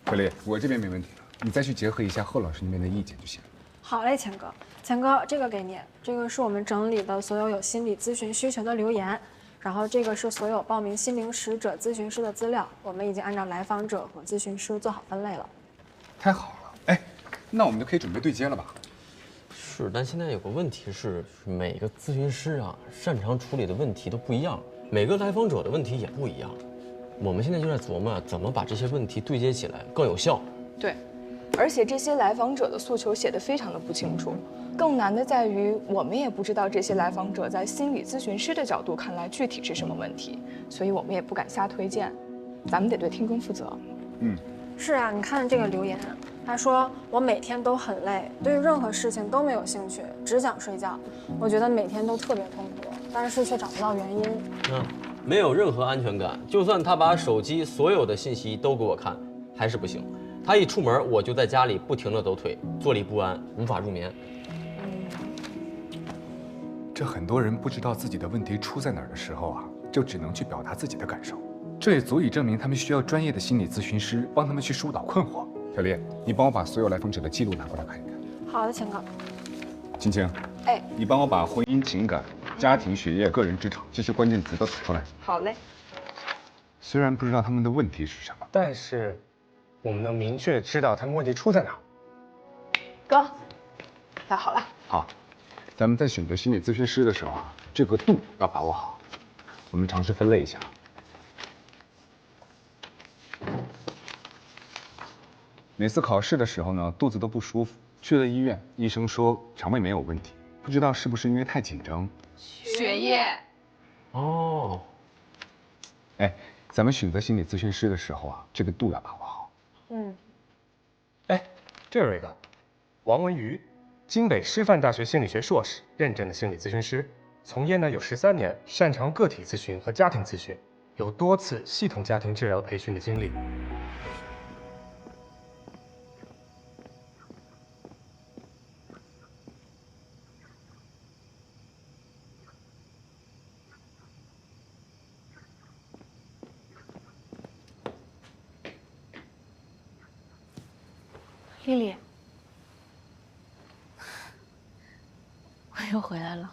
小丽，我这边没问题了，你再去结合一下贺老师那边的意见就行。好嘞，钱哥，钱哥，这个给你，这个是我们整理的所有心理咨询需求的留言，然后这个是所有报名心灵使者咨询师的资料，我们已经按照来访者和咨询师做好分类了。太好了，哎，那我们就可以准备对接了吧？是，但现在有个问题是，每个咨询师啊，擅长处理的问题都不一样，每个来访者的问题也不一样。我们现在就在琢磨怎么把这些问题对接起来更有效。对，而且这些来访者的诉求写得非常的不清楚，更难的在于我们也不知道这些来访者在心理咨询师的角度看来具体是什么问题，所以我们也不敢瞎推荐，咱们得对听众负责。是啊，你看这个留言，他说我每天都很累，对于任何事情都没有兴趣，只想睡觉。我觉得每天都特别痛苦，但是却找不到原因。没有任何安全感，就算他把手机所有的信息都给我看，还是不行。他一出门，我就在家里不停地抖腿，坐立不安，无法入眠。这很多人不知道自己的问题出在哪儿的时候啊，就只能去表达自己的感受，这也足以证明他们需要专业的心理咨询师帮他们去疏导困惑。小丽，你帮我把所有来访者的记录拿过来看一看。好的，钱哥。青青，哎，你帮我把婚姻、情感、家庭、学业、个人、职场这些关键词都打出来。好嘞。虽然不知道他们的问题是什么，但是我们能明确知道他们问题出在哪儿。哥，太好了。好，咱们在选择心理咨询师的时候啊，这个度要把握好。我们尝试分类一下。每次考试的时候呢，肚子都不舒服，去了医院，医生说肠胃没有问题，不知道是不是因为太紧张。学业。哦，哎，咱们选择心理咨询师的时候啊，这个度要把握好。哎，这有一个，王文瑜，京北师范大学心理学硕士，认证的心理咨询师，从业呢有13年，擅长个体咨询和家庭咨询，有多次系统家庭治疗培训的经历。丽丽，我又回来了。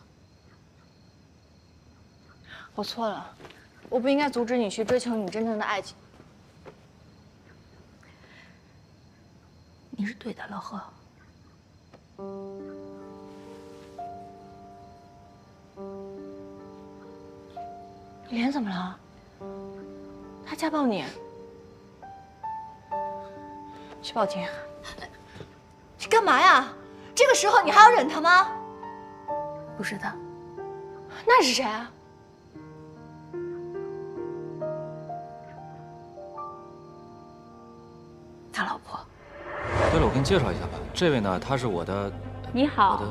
我错了，我不应该阻止你去追求你真正的爱情。你是对的，老贺。脸怎么了？他家暴你？去报警。你干嘛呀？这个时候你还要忍他吗？不是他，那是谁啊？他老婆。对了，我给你介绍一下吧，这位呢，她是我的。你好，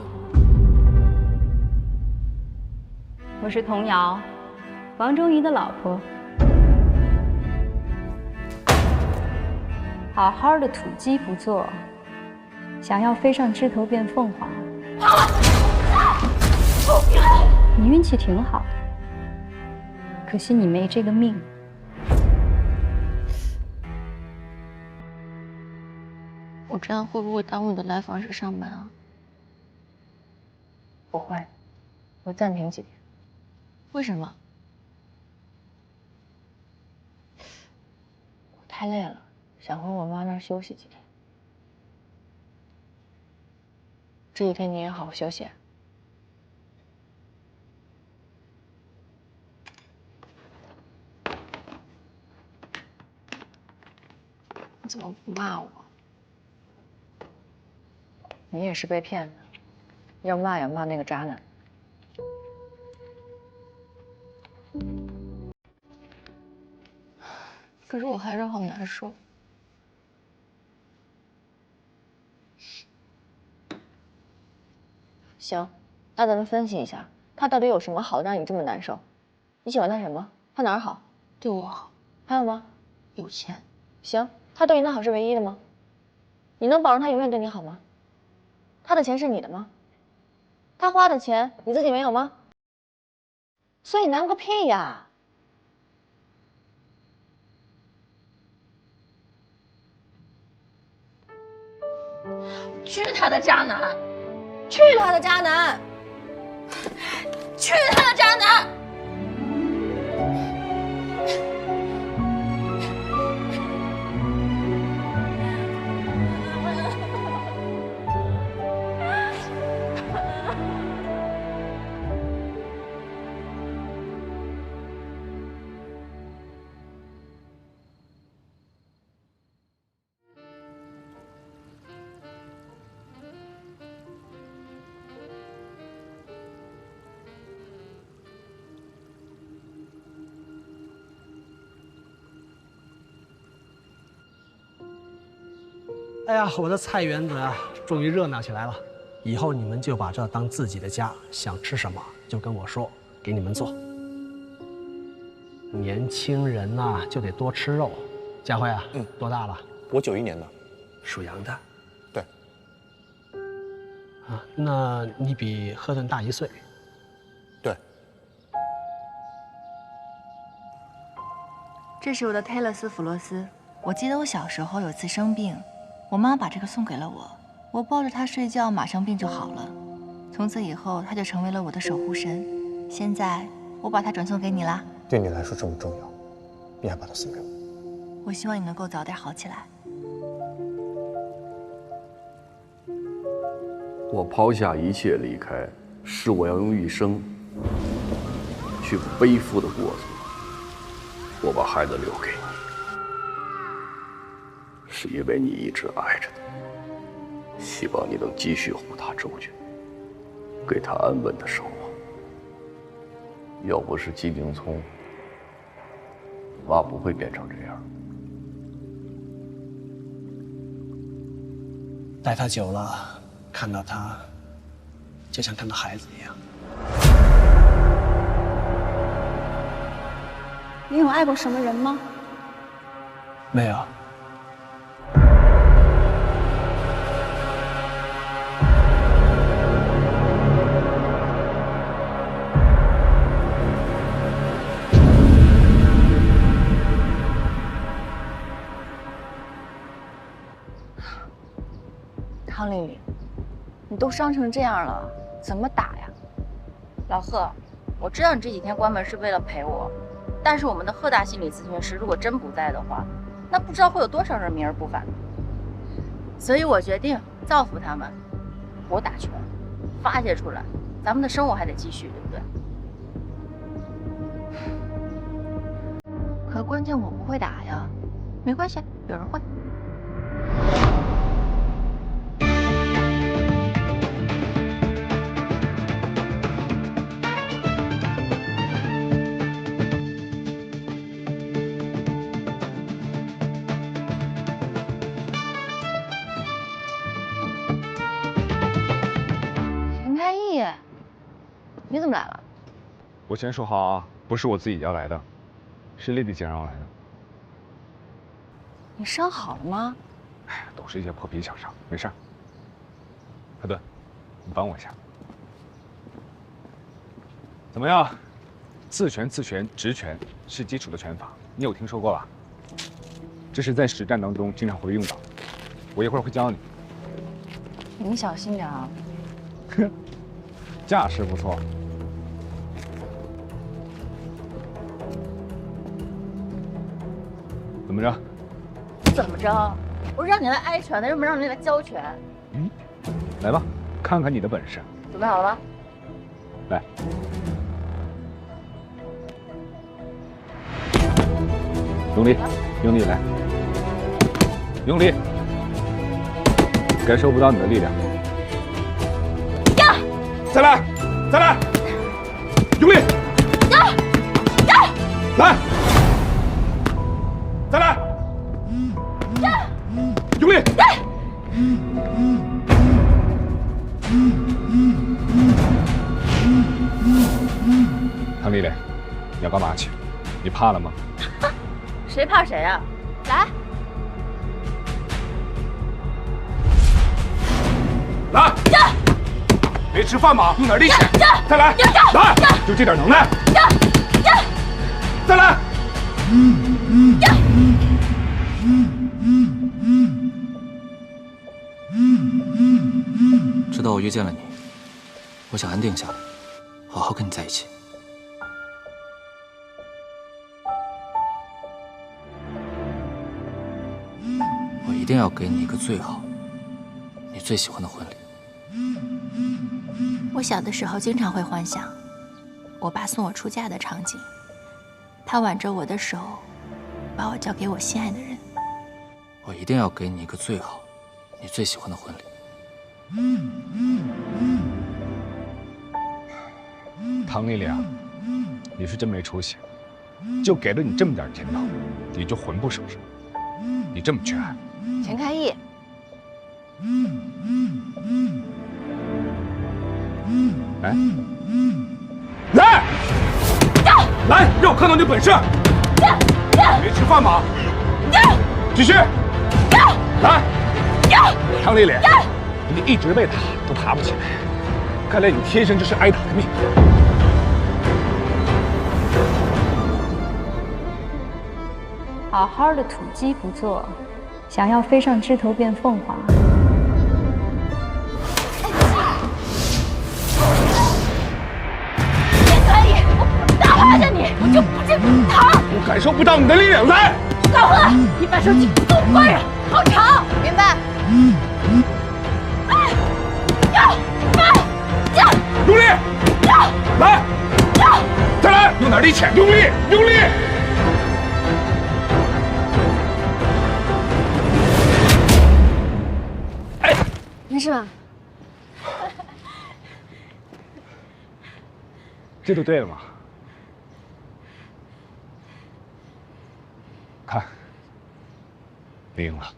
我是童瑶，王中仪的老婆。好好的土鸡不做，想要飞上枝头变凤凰。你运气挺好的，可惜你没这个命。我这样会不会耽误你的来访室上班啊？不会，我暂停几天。为什么？我太累了，想回我妈那儿休息几天。这几天你也好好休息。你怎么不骂我？你也是被骗的，要骂也骂那个渣男。可是我还是好难受。行，那咱们分析一下，他到底有什么好让你这么难受？你喜欢他什么？他哪儿好？对我好，还有吗？有钱。行，他对你的好是唯一的吗？你能保证他永远对你好吗？他的钱是你的吗？他花的钱你自己没有吗？所以难个屁呀！去他的渣男！去他的渣男！去他的渣男！哎呀，我的菜园子啊，终于热闹起来了。以后你们就把这当自己的家，想吃什么就跟我说，给你们做。年轻人呐，就得多吃肉。佳慧啊，多大了？我91年的，属羊的。对。啊，那你比赫顿大1岁。对。这是我的泰勒斯弗罗斯。我记得我小时候有次生病。我妈把这个送给了我，我抱着它睡觉，马上病就好了。从此以后，它就成为了我的守护神。现在我把它转送给你啦。对你来说这么重要，你还把它送给我？我希望你能够早点好起来。我抛下一切离开，是我要用一生去背负的过程。我把孩子留给你。是因为你一直爱着他，希望你能继续护他周全，给他安稳的生活。要不是季明聪，妈不会变成这样。带他久了，看到他，就像看到孩子一样。你有爱过什么人吗？没有。汤丽丽，你都伤成这样了，怎么打呀？老贺，我知道你这几天关门是为了陪我，但是我们的贺大心理咨询师如果真不在的话，那不知道会有多少人明而不返。所以我决定造福他们，我打拳，发泄出来，咱们的生活还得继续，对不对？可关键我不会打呀，没关系，有人会。你怎么来了？我先说好啊，不是我自己要来的，是丽丽姐让我来的。你伤好了吗？哎，都是一些破皮小伤，没事。赫顿，你帮我一下。怎么样？自拳、刺拳、直拳是基础的拳法，你有听说过吧？这是在实战当中经常会用到，我一会儿会教你。你小心点啊。架势不错。怎么着？怎么着？我是让你来挨拳的，又没让你来教拳。来吧，看看你的本事。准备好了吗？来。用力，用力来，用力，感受不到你的力量。呀！再来，再来，用力！呀！呀！来，再来！呀！用力！呀！唐丽丽，你要干嘛去？你怕了吗？谁怕谁啊？来！来！呀！没吃饭吗？用点力气！再来！来！就这点能耐！呀！再来！呀！知道我遇见了你，我想安定下来，好好跟你在一起。我一定要给你一个最好、你最喜欢的婚礼。我小的时候经常会幻想，我爸送我出嫁的场景，他挽着我的手，把我交给我心爱的人。我一定要给你一个最好、你最喜欢的婚礼。唐丽丽啊，你是真没出息，就给了你这么点甜头，你就魂不守舍，你这么缺爱。钱开义，来，来，来，让我看到你的本事！没吃饭吗？继续，来，唐丽丽，你一直被打都爬不起来，看来你天生就是挨打的命。好好的土鸡不做，想要飞上枝头变凤凰。钱开义，我打趴下你，我就不知疼。我感受不到你的力量，来！老贺，你把手机给我关上，好吵。明白。用力！来！再来！用点力气，用力，用力！没事吧？这就对了嘛。看，赢了。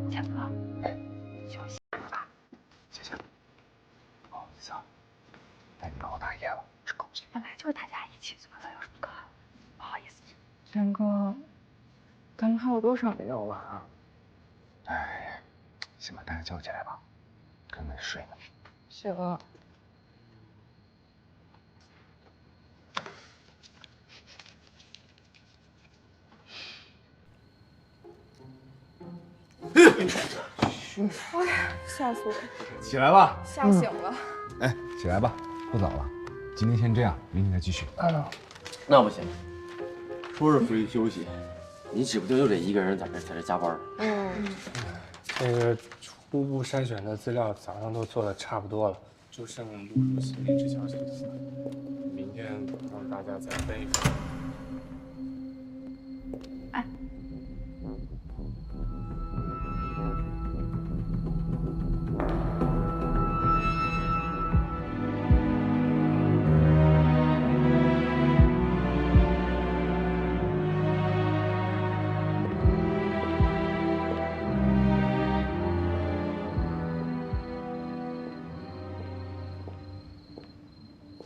强哥，休息吧，谢谢。不好意思啊，带你老大爷了，是狗血。本来就是大家一起，怎么了？有什么可恨？不好意思。强哥，咱们还有多少没有完啊？哎，先把大家叫起来吧，根本睡呢。行。哎呀，吓死我！起来吧，吓醒了。哎，起来吧，不早了，今天先这样，明天再继续。那不行，说是福利休息，你指不定又得一个人在这加班。这个初步筛选的资料早上都做的差不多了，就剩录入心理治疗信息了。明天让大家再分一分。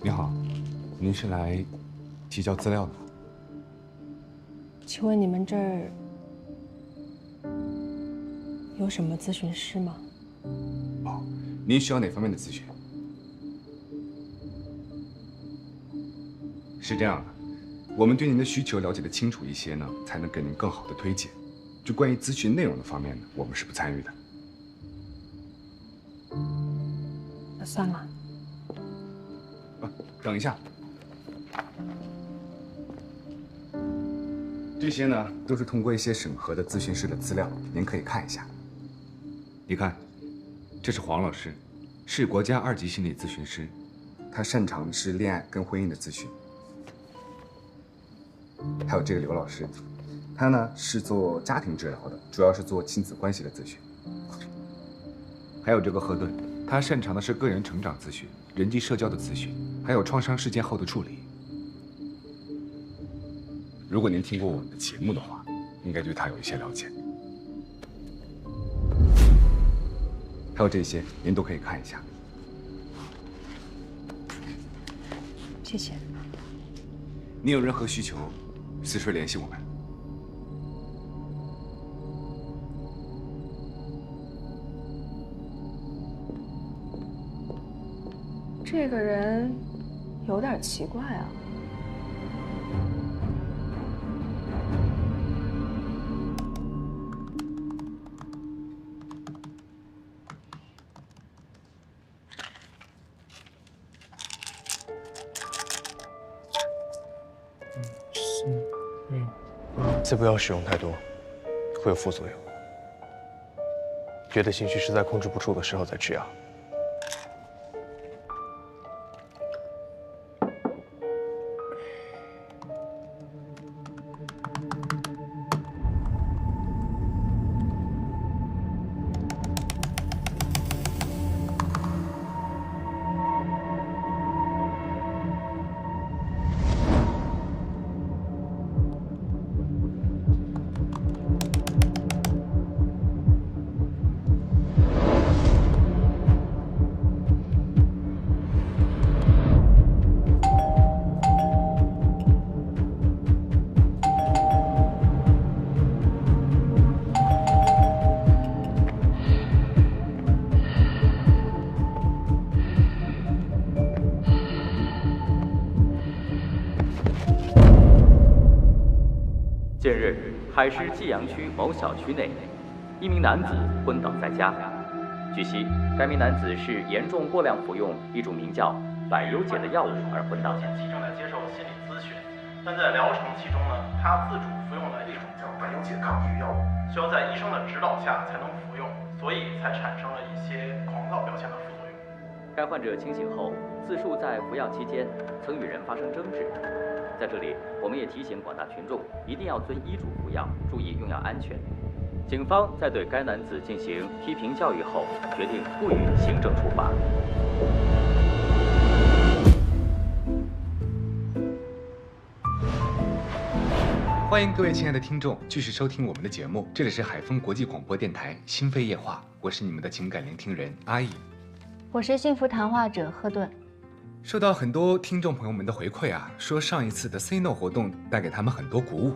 你好，您是来提交资料的吗？请问你们这儿有什么咨询师吗？哦，您需要哪方面的咨询？是这样的，我们对您的需求了解的清楚一些呢，才能给您更好的推荐。就关于咨询内容的方面呢，我们是不参与的。那算了。等一下，这些呢都是通过一些审核的咨询师的资料，您可以看一下。你看，这是黄老师，是国家2级心理咨询师，他擅长的是恋爱跟婚姻的咨询。还有这个刘老师，他呢是做家庭治疗的，主要是做亲子关系的咨询。还有这个赫顿，他擅长的是个人成长咨询、人际社交的咨询，还有创伤事件后的处理。如果您听过我们的节目的话，应该对他有一些了解。还有这些，您都可以看一下。谢谢。你有任何需求，随时联系我们。这个人有点奇怪啊。次不要使用太多，会有副作用。觉得情绪实在控制不住的时候再吃药。近日，海市济阳区某小区内，一名男子昏倒在家。据悉，该名男子是严重过量服用一种名叫百忧解的药物而昏倒。前期正在接受心理咨询，但在疗程期中呢，他自主服用了一种叫百忧解抗抑郁药物，需要在医生的指导下才能服用，所以才产生了一些狂躁表现的副作用。该患者清醒后，自述在服药期间曾与人发生争执。在这里，我们也提醒广大群众一定要遵医嘱服药，注意用药安全。警方在对该男子进行批评教育后，决定不予行政处罚。欢迎各位亲爱的听众继续收听我们的节目，这里是海丰国际广播电台心扉夜话，我是你们的情感聆听人阿易，我是幸福谈话者赫顿。受到很多听众朋友们的回馈啊，说上一次的 Say No 活动带给他们很多鼓舞，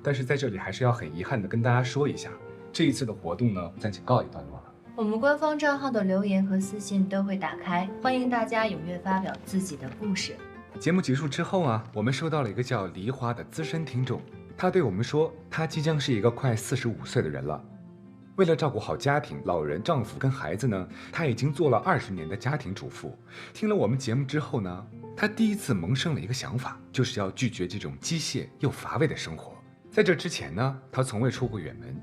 但是在这里还是要很遗憾的跟大家说一下，这一次的活动呢暂且告一段落了。我们官方账号的留言和私信都会打开，欢迎大家踊跃发表自己的故事。节目结束之后啊，我们收到了一个叫梨花的资深听众，他对我们说，他即将是一个快45岁的人了。为了照顾好家庭、老人、丈夫跟孩子呢，她已经做了20年的家庭主妇。听了我们节目之后呢，她第一次萌生了一个想法，就是要拒绝这种机械又乏味的生活。在这之前呢，她从未出过远门，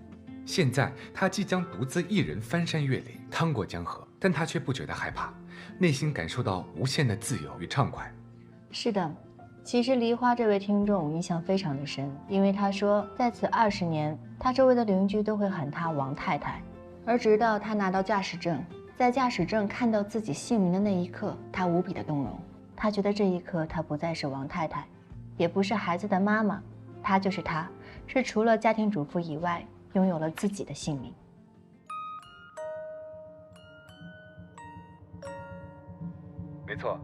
现在她即将独自一人翻山越岭，趟过江河，但她却不觉得害怕，内心感受到无限的自由与畅快。是的，其实梨花这位听众印象非常的深，因为他说在此20年，他周围的邻居都会喊他王太太，而直到他拿到驾驶证，在驾驶证看到自己姓名的那一刻，他无比的动容。他觉得这一刻他不再是王太太，也不是孩子的妈妈，他就是他，是除了家庭主妇以外，拥有了自己的姓名。没错，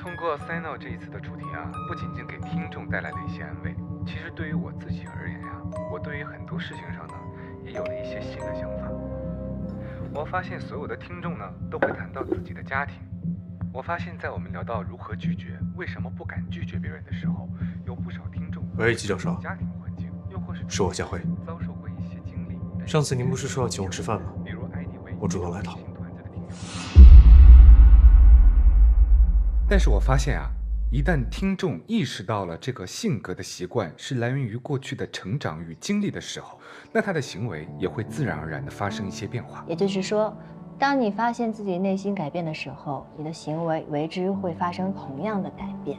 通过 Say No 这一次的主题啊，不仅仅给听众带来了一些安慰，其实对于我自己而言呀，我对于很多事情上呢，也有了一些新的想法。我发现所有的听众呢，都会谈到自己的家庭。我发现，在我们聊到如何拒绝、为什么不敢拒绝别人的时候，有不少听众喂，季教授，家庭环境，又或是是我佳慧。遭受过一些经历。上次您不是说要请我吃饭吗？我主动来讨。但是我发现啊，一旦听众意识到了这个性格的习惯是来源于过去的成长与经历的时候，那他的行为也会自然而然地发生一些变化。也就是说，当你发现自己内心改变的时候，你的行为为之会发生同样的改变。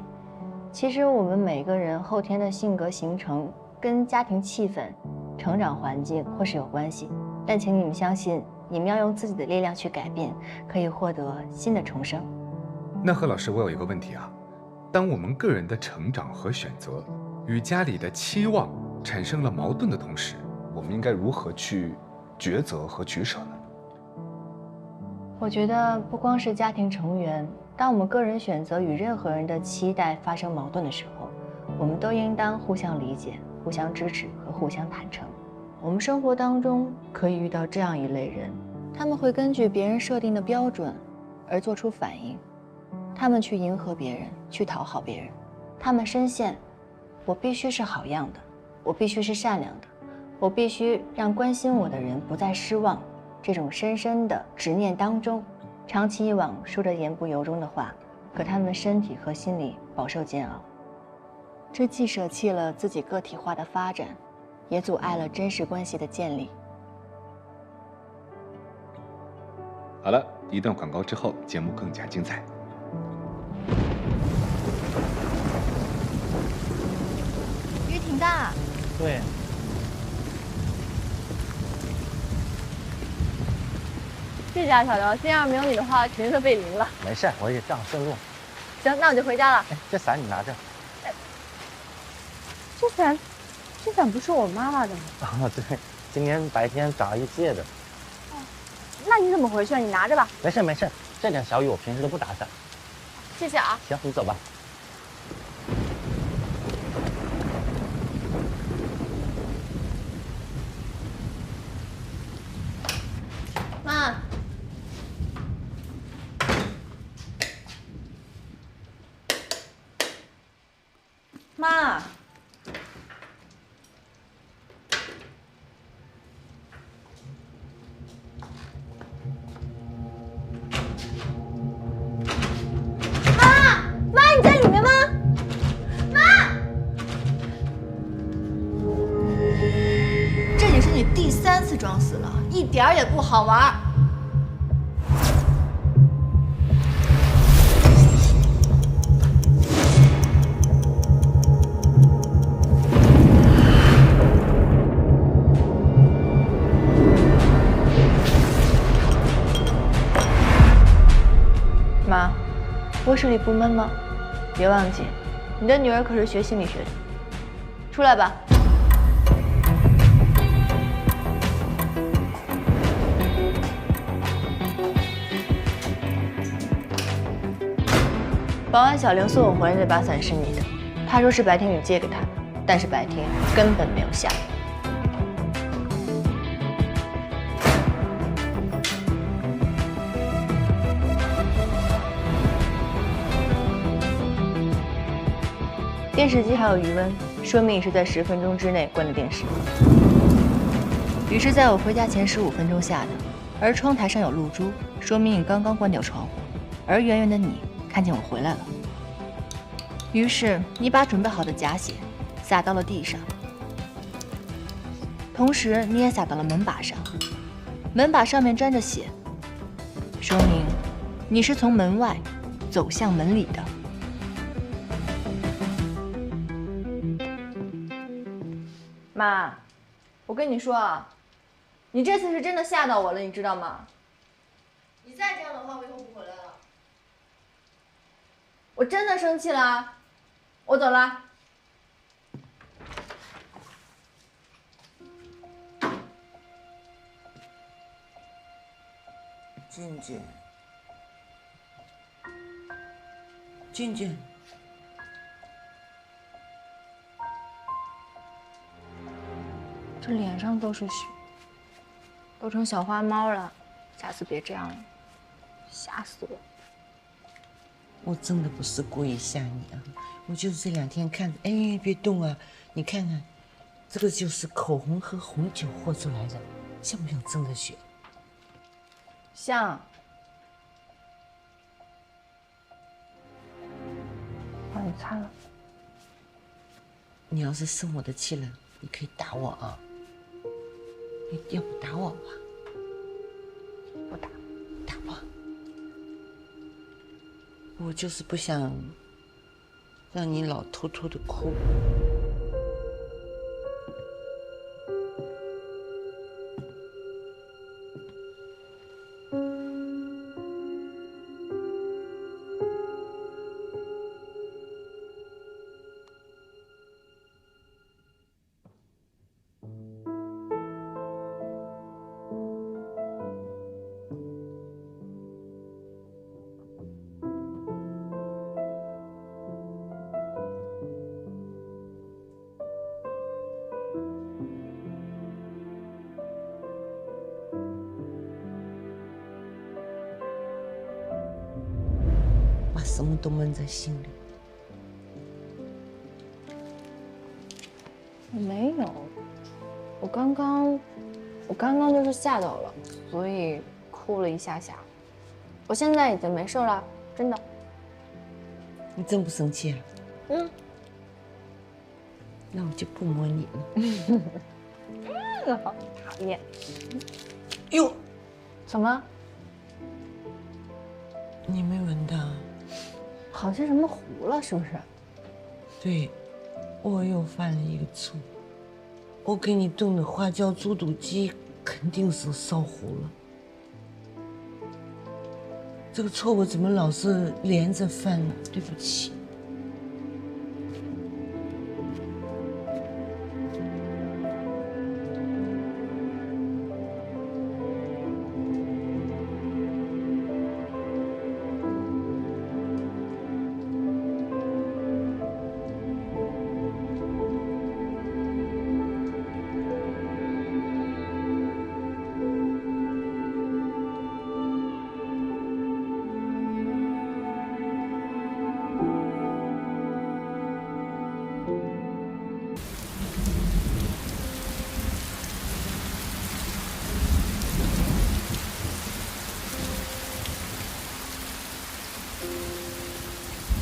其实我们每个人后天的性格形成跟家庭气氛、成长环境或是有关系，但请你们相信，你们要用自己的力量去改变，可以获得新的重生。那何老师，我有一个问题啊，当我们个人的成长和选择与家里的期望产生了矛盾的同时，我们应该如何去抉择和取舍呢？我觉得不光是家庭成员，当我们个人选择与任何人的期待发生矛盾的时候，我们都应当互相理解、互相支持和互相坦诚。我们生活当中可以遇到这样一类人，他们会根据别人设定的标准而做出反应，他们去迎合别人，去讨好别人，他们深陷我必须是好样的，我必须是善良的，我必须让关心我的人不再失望，这种深深的执念当中，长期以往说着言不由衷的话，可他们的身体和心理饱受煎熬。这既舍弃了自己个体化的发展，也阻碍了真实关系的建立。好了，一段广告之后，节目更加精彩。雨挺大。对。谢谢啊，小刘。今天要是没有你的话，肯定都被淋了。没事，我也这样顺路。行，那我就回家了。哎，这伞你拿着。这伞不是我妈妈的吗？啊，对，今天白天找阿姨借的。那你怎么回去？你拿着吧。没事没事，这点小雨我平时都不打伞。谢谢啊。行，你走吧。妈。妈。妈，你在里面吗？妈，这已经是你第3次装死了，一点儿也不好玩。妈，卧室里不闷吗？别忘记，你的女儿可是学心理学的。出来吧。保安小玲送我回来那把伞是你的，他说是白天你借给他的，但是白天根本没有下雨。电视机还有余温，说明你是在10分钟之内关的电视。雨是在我回家前15分钟下的，而窗台上有露珠，说明你刚刚关掉窗户，而远远的你看见我回来了。于是你把准备好的假血洒到了地上，同时你也洒到了门把上，门把上面沾着血，说明你是从门外走向门里的。妈，我跟你说啊，你这次是真的吓到我了，你知道吗？你再这样的话，我以后不回来了。我真的生气了，我走了。俊俊，俊俊。这脸上都是血，都成小花猫了。下次别这样了，吓死我！我真的不是故意吓你啊，我就是这2天看着，哎，别动啊！你看看，这个就是口红和红酒和出来的，像不像真的血？像。好，你你擦了。你要是生我的气了，你可以打我啊！你要不打我吧？不打，打吧。我就是不想让你老偷偷的哭。把什么都闷在心里。我没有，我刚刚就是吓到了，所以哭了一下下。我现在已经没事了，真的。你真不生气啊？嗯。那我就不摸你了。好讨厌。哟，什么？你没闻到？好像什么糊了，是不是？对，我又犯了一个错。我给你炖的花椒猪肚鸡肯定是烧糊了。这个错误怎么老是连着犯呢？对不起。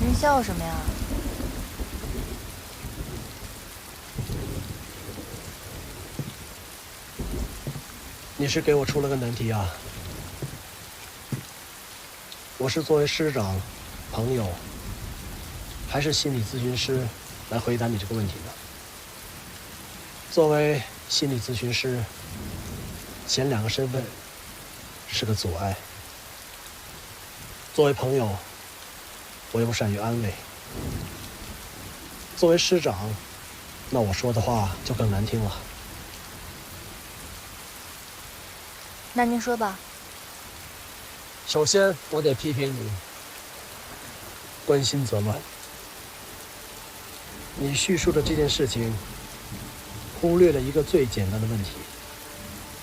你笑什么呀？你是给我出了个难题啊！我是作为师长、朋友，还是心理咨询师来回答你这个问题呢？作为心理咨询师，前两个身份是个阻碍；作为朋友，我又不善于安慰；作为师长，那我说的话就更难听了。那您说吧。首先，我得批评你关心则乱。你叙述的这件事情，忽略了一个最简单的问题。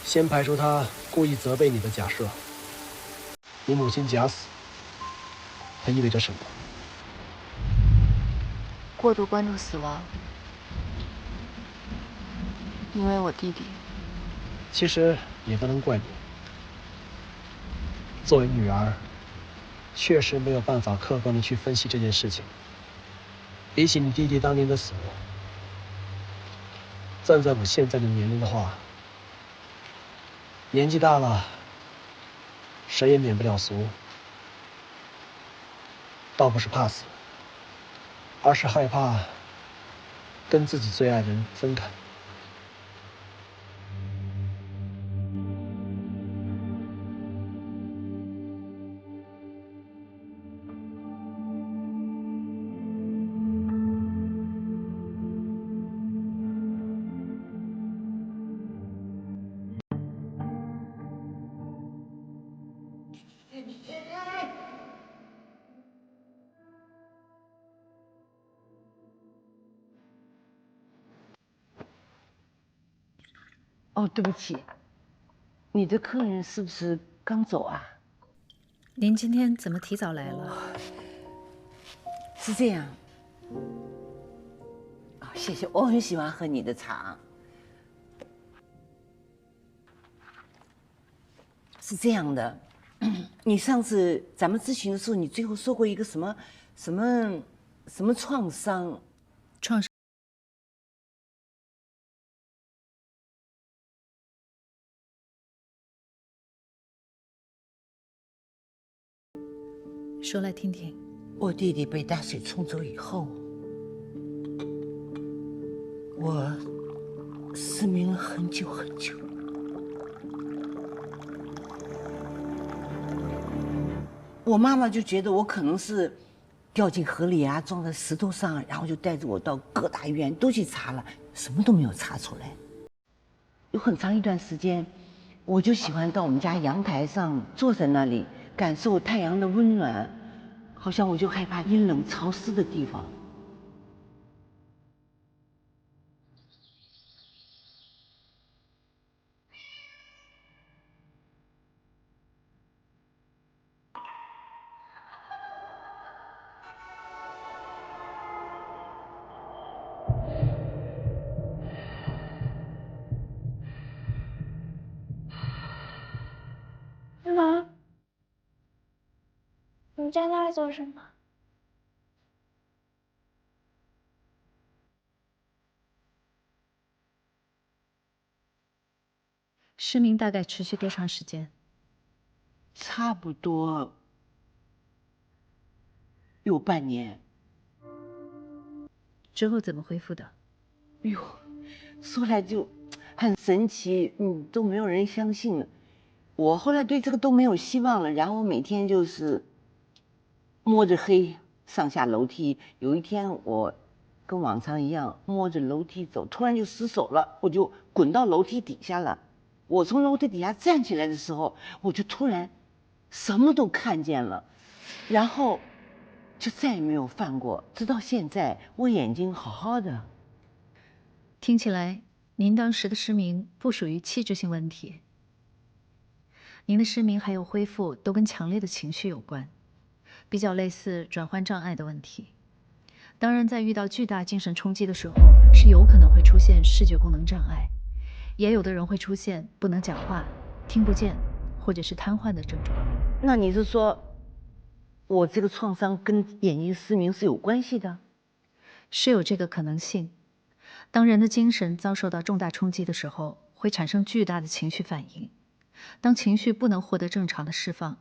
先排除他故意责备你的假设。你母亲假死，它意味着什么？过度关注死亡，因为我弟弟。其实也不能怪你。作为女儿，确实没有办法客观的去分析这件事情。比起你弟弟当年的死，站在我现在的年龄的话，年纪大了，谁也免不了俗。倒不是怕死，而是害怕跟自己最爱的人分开。哦，对不起，你的客人是不是刚走啊？您今天怎么提早来了？是这样。啊，谢谢，我很喜欢喝你的茶。是这样的，你上次咱们咨询的时候，你最后说过一个什么什么创伤？创伤。说来听听。我弟弟被大水冲走以后，我失明了很久很久。我妈妈就觉得我可能是掉进河里啊，撞在石头上，然后就带着我到各大医院都去查了，什么都没有查出来。有很长一段时间，我就喜欢到我们家阳台上坐在那里，感受太阳的温暖，好像我就害怕阴冷潮湿的地方。妈，你在那里做什么？失明大概持续多长时间？差不多有半年。之后怎么恢复的？哎呦，说来就很神奇，都没有人相信了。我后来对这个都没有希望了，然后每天就是摸着黑上下楼梯。有一天我跟往常一样摸着楼梯走，突然就失手了，我就滚到楼梯底下了。我从楼梯底下站起来的时候，我就突然什么都看见了，然后就再也没有犯过，直到现在我眼睛好好的。听起来您当时的失明不属于器质性问题，您的失明还有恢复都跟强烈的情绪有关，比较类似转换障碍的问题。当然，在遇到巨大精神冲击的时候，是有可能会出现视觉功能障碍，也有的人会出现不能讲话、听不见或者是瘫痪的症状。那你是说，我这个创伤跟眼睛失明是有关系的？是有这个可能性。当人的精神遭受到重大冲击的时候，会产生巨大的情绪反应。当情绪不能获得正常的释放，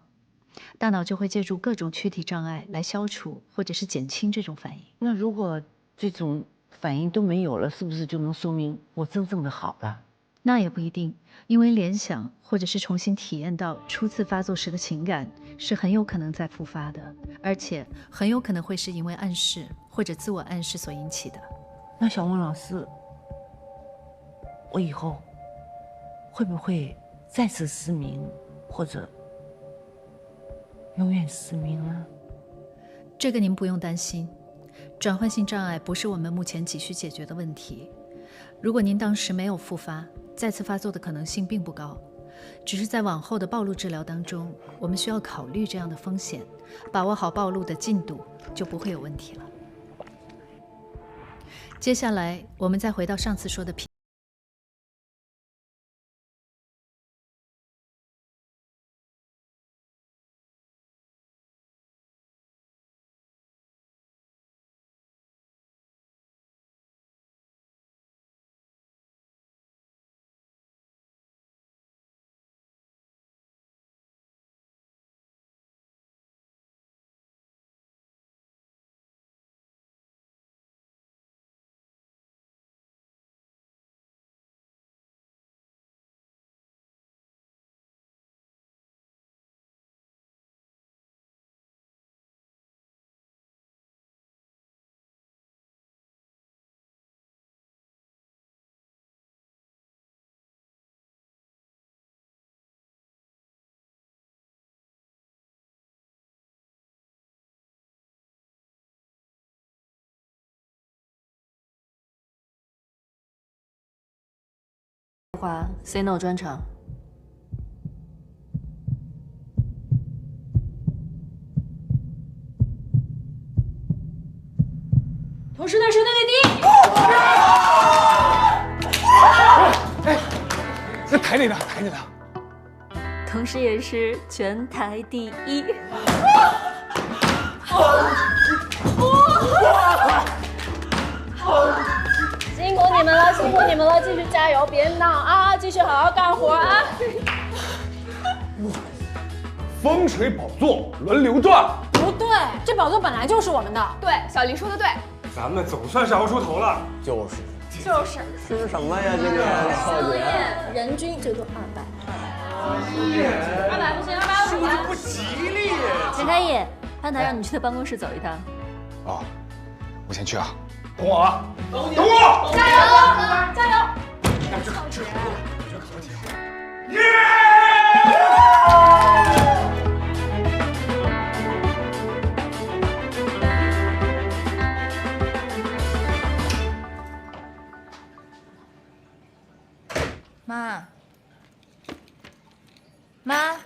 大脑就会借助各种躯体障碍来消除或者是减轻这种反应。那如果这种反应都没有了，是不是就能说明我真正的好了？那也不一定，因为联想或者是重新体验到初次发作时的情感是很有可能再复发的，而且很有可能会是因为暗示或者自我暗示所引起的。那小孟老师，我以后会不会再次失明，或者永远失明呢？这个您不用担心，转换性障碍不是我们目前急需解决的问题。如果您当时没有复发，再次发作的可能性并不高，只是在往后的暴露治疗当中，我们需要考虑这样的风险，把握好暴露的进度，就不会有问题了。接下来，我们再回到上次说的华 Say No 专场。同时段是队内第一。哎，那台里呢？台里呢？同时也是全台第一。辛苦你们了，辛苦你们了，继续加油，别闹啊，继续好好干活啊！风水宝座轮流转。不对，这宝座本来就是我们的。对，小黎说的对。咱们总算是熬出头了。就是。吃什么呀？今天宵夜人均最多200。200不行，250。说的不吉利。陈开义，潘台让你去他办公室走一趟。哦，我先去啊。等我啊！等我！加油，加油！妈，妈。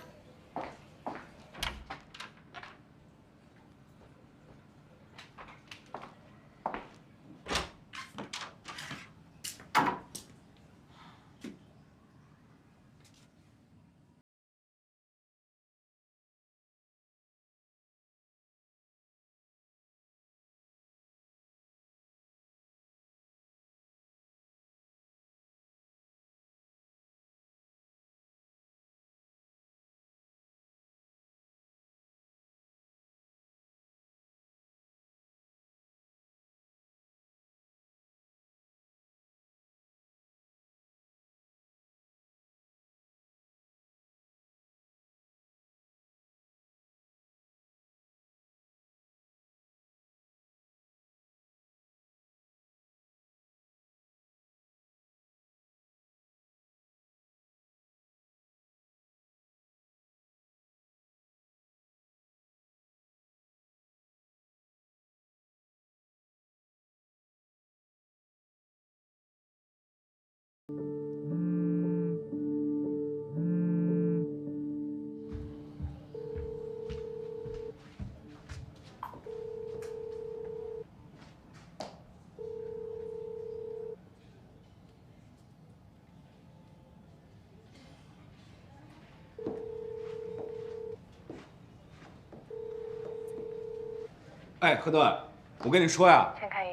哎，柯顿，我跟你说呀，陈开义，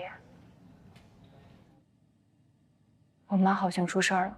我妈好像出事儿了。